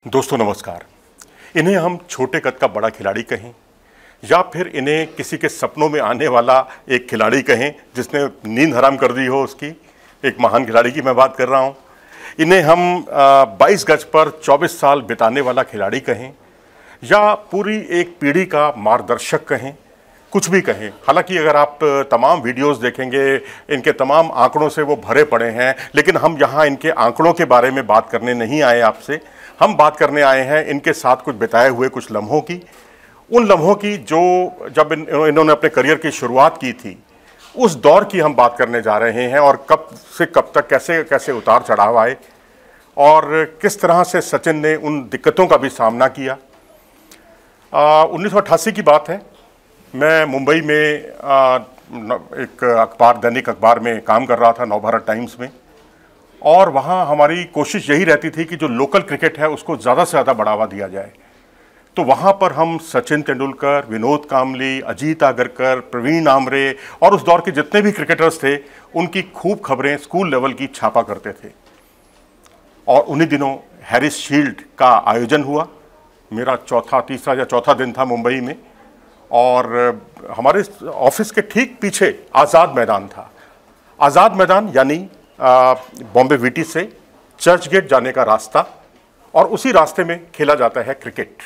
दोस्तों नमस्कार। इन्हें हम छोटे कद का बड़ा खिलाड़ी कहें या फिर इन्हें किसी के सपनों में आने वाला एक खिलाड़ी कहें जिसने नींद हराम कर दी हो, उसकी एक महान खिलाड़ी की मैं बात कर रहा हूं। इन्हें हम 22 गज पर 24 साल बिताने वाला खिलाड़ी कहें या पूरी एक पीढ़ी का मार्गदर्शक कहें, कुछ भी कहें। हालांकि अगर आप तमाम वीडियोस देखेंगे, इनके तमाम आंकड़ों से वो भरे पड़े हैं, लेकिन हम यहाँ इनके आंकड़ों के बारे में बात करने नहीं आए आपसे। हम बात करने आए हैं इनके साथ कुछ बिताए हुए कुछ लम्हों की, उन लम्हों की जो जब इन्होंने अपने करियर की शुरुआत की थी, उस दौर की हम बात करने जा रहे हैं और कब से कब तक कैसे कैसे उतार चढ़ाव आए और किस तरह से सचिन ने उन दिक्कतों का भी सामना किया। 1988 की बात है। मैं मुंबई में एक दैनिक अखबार में काम कर रहा था, नवभारत टाइम्स में, और वहाँ हमारी कोशिश यही रहती थी कि जो लोकल क्रिकेट है उसको ज़्यादा से ज़्यादा बढ़ावा दिया जाए। तो वहाँ पर हम सचिन तेंदुलकर, विनोद कांबली, अजीत आगरकर, प्रवीण आमरे और उस दौर के जितने भी क्रिकेटर्स थे उनकी खूब खबरें स्कूल लेवल की छापा करते थे। और उन्हीं दिनों हैरिस शील्ड का आयोजन हुआ। मेरा तीसरा या चौथा दिन था मुंबई में, और हमारे ऑफिस के ठीक पीछे आज़ाद मैदान था। आज़ाद मैदान यानी बॉम्बे वीटी से चर्च गेट जाने का रास्ता, और उसी रास्ते में खेला जाता है क्रिकेट।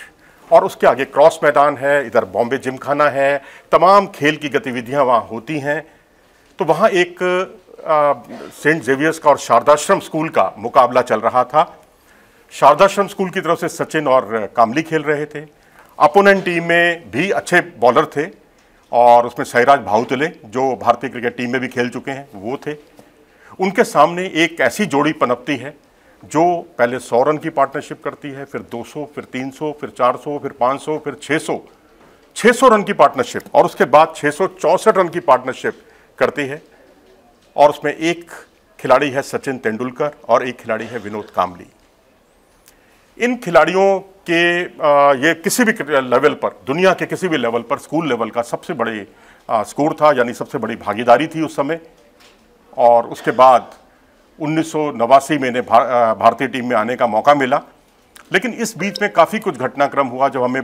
और उसके आगे क्रॉस मैदान है, इधर बॉम्बे जिमखाना है, तमाम खेल की गतिविधियां वहाँ होती हैं। तो वहाँ एक सेंट जेवियर्स का और शारदाश्रम स्कूल का मुकाबला चल रहा था। शारदाश्रम स्कूल की तरफ से सचिन और कामली खेल रहे थे। अपोनेंट टीम में भी अच्छे बॉलर थे, और उसमें सैराज भाऊतले जो भारतीय क्रिकेट टीम में भी खेल चुके हैं वो थे। उनके सामने एक ऐसी जोड़ी पनपती है जो पहले 100 रन की पार्टनरशिप करती है, फिर 200, फिर 300, फिर 400, फिर 500, फिर 600 रन की पार्टनरशिप, और उसके बाद 664 रन की पार्टनरशिप करती है। और उसमें एक खिलाड़ी है सचिन तेंदुलकर और एक खिलाड़ी है विनोद कांबली। इन खिलाड़ियों के ये किसी भी लेवल पर, दुनिया के किसी भी लेवल पर स्कूल लेवल का सबसे बड़े स्कोर था, यानी सबसे बड़ी भागीदारी थी उस समय। और उसके बाद 1989 में इन्हें भारतीय टीम में आने का मौका मिला। लेकिन इस बीच में काफ़ी कुछ घटनाक्रम हुआ। जब हमें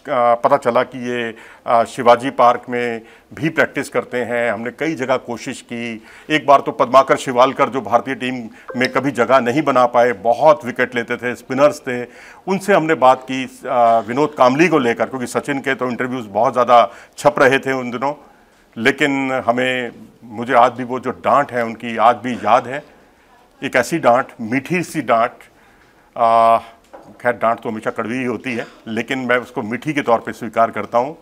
पता चला कि ये शिवाजी पार्क में भी प्रैक्टिस करते हैं, हमने कई जगह कोशिश की। एक बार तो पद्माकर शिवालकर जो भारतीय टीम में कभी जगह नहीं बना पाए, बहुत विकेट लेते थे, स्पिनर्स थे, उनसे हमने बात की विनोद कांबली को लेकर, क्योंकि सचिन के तो इंटरव्यूज़ बहुत ज़्यादा छप रहे थे उन दिनों। लेकिन मुझे आज भी वो जो डांट है उनकी आज भी याद है। एक ऐसी डांट, मीठी सी डांट, खैर डांट तो हमेशा कड़वी ही होती है, लेकिन मैं उसको मीठी के तौर पे स्वीकार करता हूँ।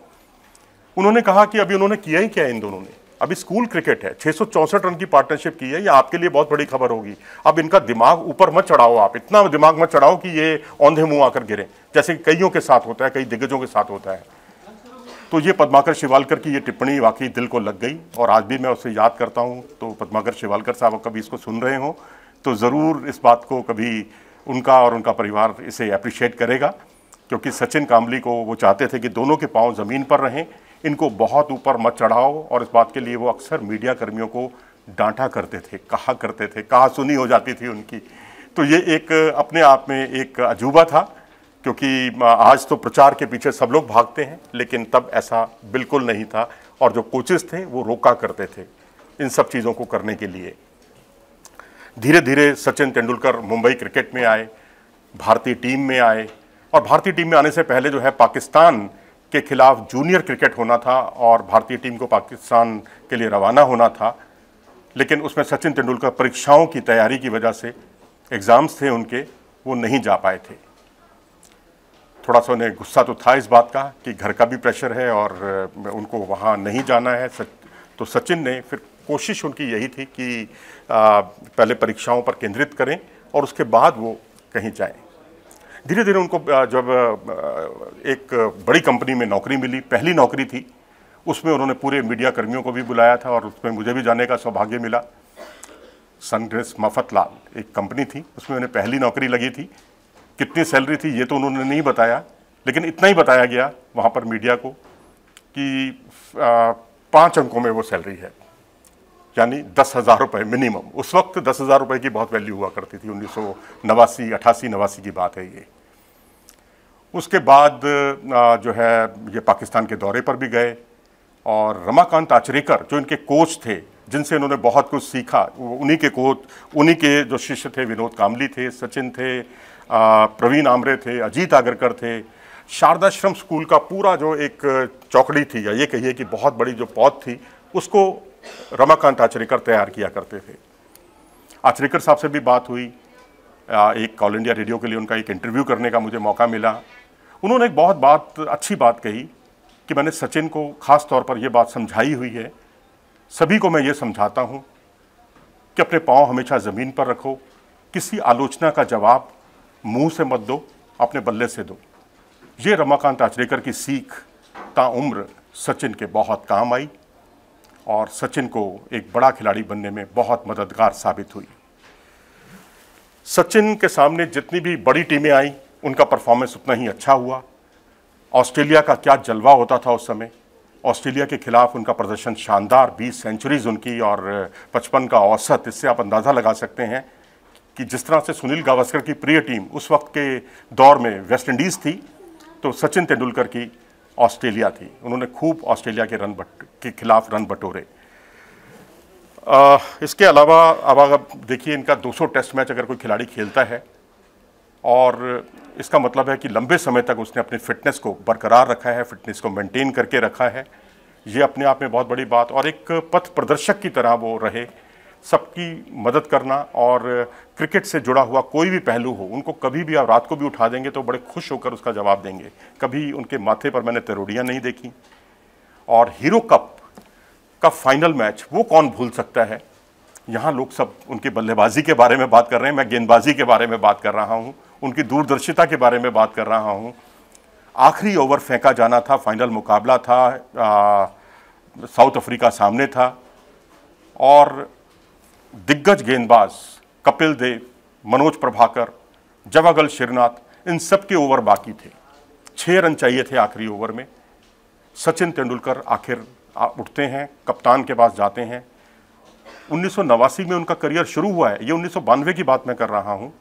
उन्होंने कहा कि अभी उन्होंने किया ही क्या इन दोनों ने, अभी स्कूल क्रिकेट है, 664 रन की पार्टनरशिप की है, ये आपके लिए बहुत बड़ी खबर होगी। अब इनका दिमाग ऊपर मत चढ़ाओ, आप इतना दिमाग मत चढ़ाओ कि ये औंधे मुँह आकर गिरे, जैसे कईयों के साथ होता है, कई दिग्गजों के साथ होता है। तो ये पद्माकर शिवालकर की ये टिप्पणी वाकई दिल को लग गई, और आज भी मैं उसे याद करता हूँ। तो पद्माकर शिवालकर साहब कभी इसको सुन रहे हो तो ज़रूर इस बात को कभी उनका और उनका परिवार इसे अप्रिशिएट करेगा, क्योंकि सचिन कांबली को वो चाहते थे कि दोनों के पांव ज़मीन पर रहें, इनको बहुत ऊपर मत चढ़ाओ। और इस बात के लिए वो अक्सर मीडिया कर्मियों को डांटा करते थे, कहा करते थे, कहा सुनी हो जाती थी उनकी। तो ये एक अपने आप में एक अजूबा था, क्योंकि आज तो प्रचार के पीछे सब लोग भागते हैं, लेकिन तब ऐसा बिल्कुल नहीं था। और जो कोचेस थे वो रोका करते थे इन सब चीज़ों को करने के लिए। धीरे धीरे सचिन तेंदुलकर मुंबई क्रिकेट में आए, भारतीय टीम में आए, और भारतीय टीम में आने से पहले जो है पाकिस्तान के खिलाफ जूनियर क्रिकेट होना था और भारतीय टीम को पाकिस्तान के लिए रवाना होना था। लेकिन उसमें सचिन तेंदुलकर परीक्षाओं की तैयारी की वजह से, एग्ज़ाम्स थे उनके, वो नहीं जा पाए थे। थोड़ा सा उन्हें गुस्सा तो था इस बात का कि घर का भी प्रेशर है और उनको वहाँ नहीं जाना है। तो सचिन ने फिर कोशिश उनकी यही थी कि पहले परीक्षाओं पर केंद्रित करें और उसके बाद वो कहीं जाएं। धीरे धीरे उनको जब एक बड़ी कंपनी में नौकरी मिली, पहली नौकरी थी, उसमें उन्होंने पूरे मीडिया कर्मियों को भी बुलाया था, और उसमें मुझे भी जाने का सौभाग्य मिला। सनड्रेस मफतलाल एक कंपनी थी, उसमें उन्हें पहली नौकरी लगी थी। कितनी सैलरी थी ये तो उन्होंने नहीं बताया, लेकिन इतना ही बताया गया वहाँ पर मीडिया को कि 5 अंकों में वो सैलरी है, यानी 10,000 रुपये मिनिमम। उस वक्त 10,000 रुपये की बहुत वैल्यू हुआ करती थी, 1989, 88, 89 की बात है ये। उसके बाद जो है ये पाकिस्तान के दौरे पर भी गए और रमाकांत आचरेकर जो इनके कोच थे, जिनसे इन्होंने बहुत कुछ सीखा, उन्हीं के कोच, उन्हीं के जो शिष्य थे, विनोद कामली थे, सचिन थे, प्रवीण आमरे थे, अजीत आगरकर थे। शारदाश्रम स्कूल का पूरा जो एक चौकड़ी थी, या ये कहिए कि बहुत बड़ी जो पौध थी, उसको रमाकांत आचरेकर तैयार किया करते थे। आचरेकर साहब से भी बात हुई, एक ऑल इंडिया रेडियो के लिए उनका एक इंटरव्यू करने का मुझे मौका मिला। उन्होंने एक बहुत अच्छी बात कही कि मैंने सचिन को ख़ास तौर पर यह बात समझाई हुई है, सभी को मैं ये समझाता हूँ कि अपने पाँव हमेशा ज़मीन पर रखो, किसी आलोचना का जवाब मुंह से मत दो, अपने बल्ले से दो। ये रमाकांत आचरेकर की सीख ताउम्र सचिन के बहुत काम आई और सचिन को एक बड़ा खिलाड़ी बनने में बहुत मददगार साबित हुई। सचिन के सामने जितनी भी बड़ी टीमें आई, उनका परफॉर्मेंस उतना ही अच्छा हुआ। ऑस्ट्रेलिया का क्या जलवा होता था उस समय, ऑस्ट्रेलिया के खिलाफ उनका प्रदर्शन शानदार, 20 सेंचुरीज उनकी और 55 का औसत। इससे आप अंदाज़ा लगा सकते हैं कि जिस तरह से सुनील गावस्कर की प्रिय टीम उस वक्त के दौर में वेस्ट इंडीज़ थी, तो सचिन तेंदुलकर की ऑस्ट्रेलिया थी। उन्होंने खूब ऑस्ट्रेलिया के खिलाफ रन बटोरे। इसके अलावा अब आप देखिए, इनका 200 टेस्ट मैच अगर कोई खिलाड़ी खेलता है, और इसका मतलब है कि लंबे समय तक उसने अपनी फिटनेस को बरकरार रखा है, फिटनेस को मेंटेन करके रखा है। ये अपने आप में बहुत बड़ी बात, और एक पथ प्रदर्शक की तरह वो रहे, सबकी मदद करना, और क्रिकेट से जुड़ा हुआ कोई भी पहलू हो, उनको कभी भी आप रात को भी उठा देंगे तो बड़े खुश होकर उसका जवाब देंगे। कभी उनके माथे पर मैंने तेरोड़ियाँ नहीं देखी। और हीरो कप का फाइनल मैच वो कौन भूल सकता है। यहाँ लोग सब उनकी बल्लेबाजी के बारे में बात कर रहे हैं, मैं गेंदबाजी के बारे में बात कर रहा हूँ, उनकी दूरदर्शिता के बारे में बात कर रहा हूँ। आखिरी ओवर फेंका जाना था, फाइनल मुकाबला था, साउथ अफ्रीका सामने था, और दिग्गज गेंदबाज कपिल देव, मनोज प्रभाकर, जवागल श्रीनाथ, इन सब के ओवर बाकी थे। 6 रन चाहिए थे आखिरी ओवर में। सचिन तेंदुलकर आखिर उठते हैं, कप्तान के पास जाते हैं। 1989 में उनका करियर शुरू हुआ है, ये 1992 की बात मैं कर रहा हूँ,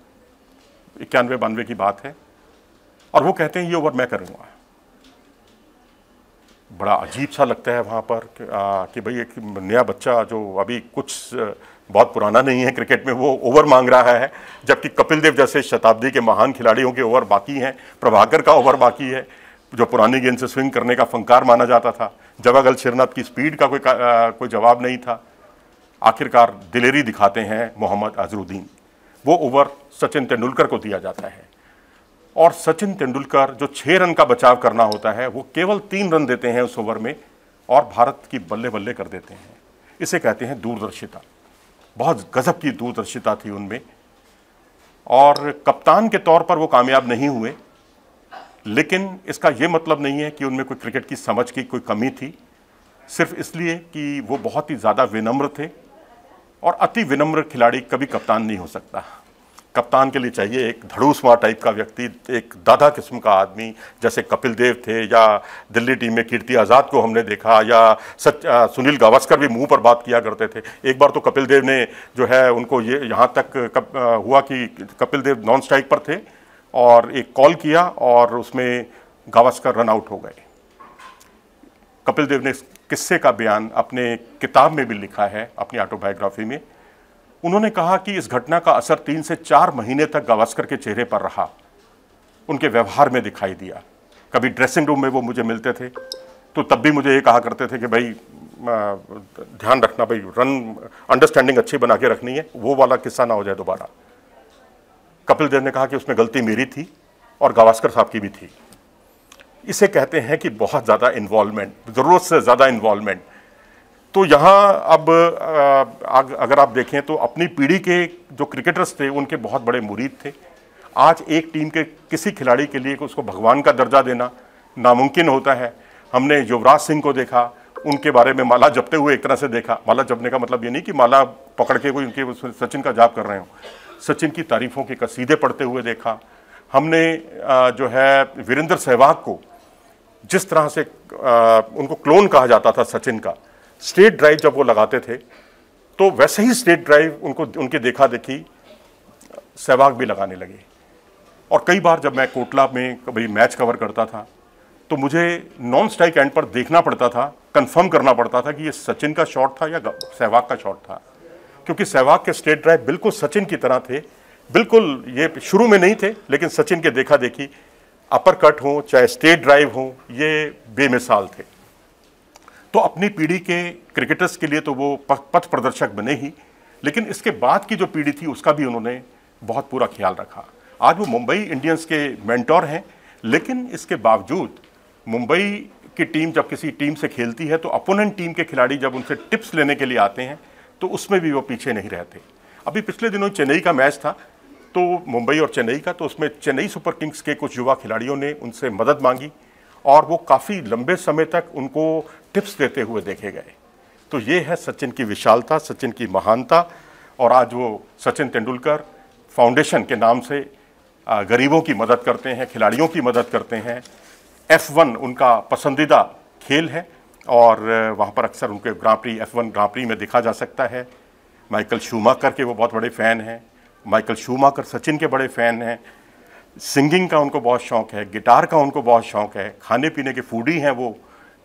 91-92 की बात है, और वो कहते हैं ये ओवर मैं करूँगा। बड़ा अजीब सा लगता है वहाँ पर कि भाई एक नया बच्चा जो अभी कुछ बहुत पुराना नहीं है क्रिकेट में, वो ओवर मांग रहा है, जबकि कपिल देव जैसे शताब्दी के महान खिलाड़ियों के ओवर बाकी हैं, प्रभाकर का ओवर बाकी है, जो पुरानी गेंद से स्विंग करने का फंकार माना जाता था। जवागल श्रीनाथ की स्पीड का कोई जवाब नहीं था। आखिरकार दिलेरी दिखाते हैं मोहम्मद अजहरुद्दीन, वो ओवर सचिन तेंदुलकर को दिया जाता है, और सचिन तेंदुलकर जो 6 रन का बचाव करना होता है, वो केवल 3 रन देते हैं उस ओवर में, और भारत की बल्ले बल्ले कर देते हैं। इसे कहते हैं दूरदर्शिता। बहुत गजब की दूरदर्शिता थी उनमें, और कप्तान के तौर पर वो कामयाब नहीं हुए, लेकिन इसका ये मतलब नहीं है कि उनमें कोई क्रिकेट की समझ की कोई कमी थी, सिर्फ इसलिए कि वो बहुत ही ज़्यादा विनम्र थे, और अति विनम्र खिलाड़ी कभी कप्तान नहीं हो सकता। कप्तान के लिए चाहिए एक धड़ूसमा टाइप का व्यक्ति, एक दादा किस्म का आदमी, जैसे कपिल देव थे, या दिल्ली टीम में कीर्ति आज़ाद को हमने देखा, या सुनील गावस्कर भी मुंह पर बात किया करते थे। एक बार तो कपिल देव ने जो है उनको ये यहाँ तक हुआ कि कपिल देव नॉन स्ट्राइक पर थे और एक कॉल किया और उसमें गावस्कर रन आउट हो गए। कपिल देव ने इस किस्से का बयान अपने किताब में भी लिखा है, अपनी ऑटोबायोग्राफी में। उन्होंने कहा कि इस घटना का असर 3 से 4 महीने तक गावस्कर के चेहरे पर रहा, उनके व्यवहार में दिखाई दिया। कभी ड्रेसिंग रूम में वो मुझे मिलते थे तो तब भी मुझे ये कहा करते थे कि भाई ध्यान रखना, भाई रन अंडरस्टैंडिंग अच्छी बना के रखनी है, वो वाला किस्सा ना हो जाए दोबारा। कपिल देव ने कहा कि उसमें गलती मेरी थी और गावस्कर साहब की भी थी। इसे कहते हैं कि बहुत ज़्यादा इन्वॉल्वमेंट, ज़रूरत से ज़्यादा इन्वॉल्वमेंट। तो यहाँ अब अगर आप देखें तो अपनी पीढ़ी के जो क्रिकेटर्स थे उनके बहुत बड़े मुरीद थे। आज एक टीम के किसी खिलाड़ी के लिए उसको भगवान का दर्जा देना नामुमकिन होता है। हमने युवराज सिंह को देखा, उनके बारे में माला जपते हुए एक तरह से देखा। माला जपने का मतलब ये नहीं कि माला पकड़ के कोई उनके सचिन का जाप कर रहे हो, सचिन की तारीफ़ों के कसीदे पढ़ते हुए देखा। हमने जो है वीरेंद्र सहवाग को, जिस तरह से उनको क्लोन कहा जाता था सचिन का, स्ट्रेट ड्राइव जब वो लगाते थे तो वैसे ही स्ट्रेट ड्राइव उनकी देखा देखी सहवाग भी लगाने लगे। और कई बार जब मैं कोटला में कभी मैच कवर करता था तो मुझे नॉन स्ट्राइक एंड पर देखना पड़ता था, कंफर्म करना पड़ता था कि ये सचिन का शॉट था या सहवाग का शॉट था, क्योंकि सहवाग के स्ट्रेट ड्राइव बिल्कुल सचिन की तरह थे। बिल्कुल ये शुरू में नहीं थे, लेकिन सचिन के देखा देखी अपर कट हो चाहे स्ट्रेट ड्राइव हो, ये बेमिसाल थे। तो अपनी पीढ़ी के क्रिकेटर्स के लिए तो वो पथ प्रदर्शक बने ही, लेकिन इसके बाद की जो पीढ़ी थी उसका भी उन्होंने बहुत पूरा ख्याल रखा। आज वो मुंबई इंडियंस के मेंटोर हैं, लेकिन इसके बावजूद मुंबई की टीम जब किसी टीम से खेलती है तो अपोनेंट टीम के खिलाड़ी जब उनसे टिप्स लेने के लिए आते हैं तो उसमें भी वो पीछे नहीं रहते। अभी पिछले दिनों चेन्नई का मैच था, तो मुंबई और चेन्नई का, तो उसमें चेन्नई सुपर किंग्स के कुछ युवा खिलाड़ियों ने उनसे मदद मांगी और वो काफ़ी लंबे समय तक उनको टिप्स देते हुए देखे गए। तो ये है सचिन की विशालता, सचिन की महानता। और आज वो सचिन तेंदुलकर फाउंडेशन के नाम से गरीबों की मदद करते हैं, खिलाड़ियों की मदद करते हैं। F1 उनका पसंदीदा खेल है और वहाँ पर अक्सर उनके ग्रां प्री F1 ग्रां प्री में देखा जा सकता है। माइकल शूमाकर के वो बहुत बड़े फ़ैन हैं। माइकल शूमाकर सचिन के बड़े फ़ैन हैं। सिंगिंग का उनको बहुत शौक़ है, गिटार का उनको बहुत शौक़ है, खाने पीने के फूडी हैं वो,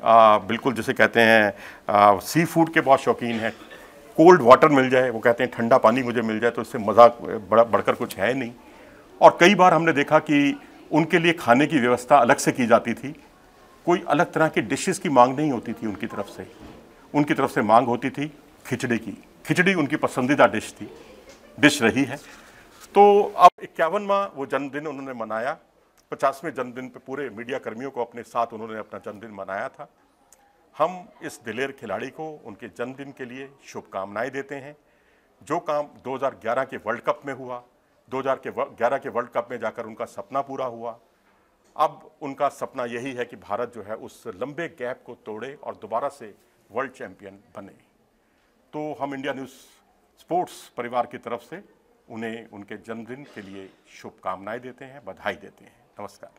बिल्कुल जिसे कहते हैं सी फूड के बहुत शौकीन हैं। कोल्ड वाटर मिल जाए, वो कहते हैं ठंडा पानी मुझे मिल जाए तो इससे मज़ा बढ़कर कुछ है नहीं। और कई बार हमने देखा कि उनके लिए खाने की व्यवस्था अलग से की जाती थी, कोई अलग तरह की डिशेस की मांग नहीं होती थी उनकी तरफ से। उनकी तरफ से मांग होती थी खिचड़ी की। खिचड़ी उनकी पसंदीदा डिश रही है। तो अब 51वां वो जन्मदिन उन्होंने मनाया। 50वें जन्मदिन पे पूरे मीडिया कर्मियों को अपने साथ उन्होंने अपना जन्मदिन मनाया था। हम इस दिलेर खिलाड़ी को उनके जन्मदिन के लिए शुभकामनाएं देते हैं। जो काम 2011 के वर्ल्ड कप में हुआ, 2011 के वर्ल्ड कप में जाकर उनका सपना पूरा हुआ, अब उनका सपना यही है कि भारत जो है उस लंबे गैप को तोड़े और दोबारा से वर्ल्ड चैंपियन बने। तो हम इंडिया न्यूज़ स्पोर्ट्स परिवार की तरफ से उन्हें उनके जन्मदिन के लिए शुभकामनाएं देते हैं, बधाई देते हैं। नमस्कार।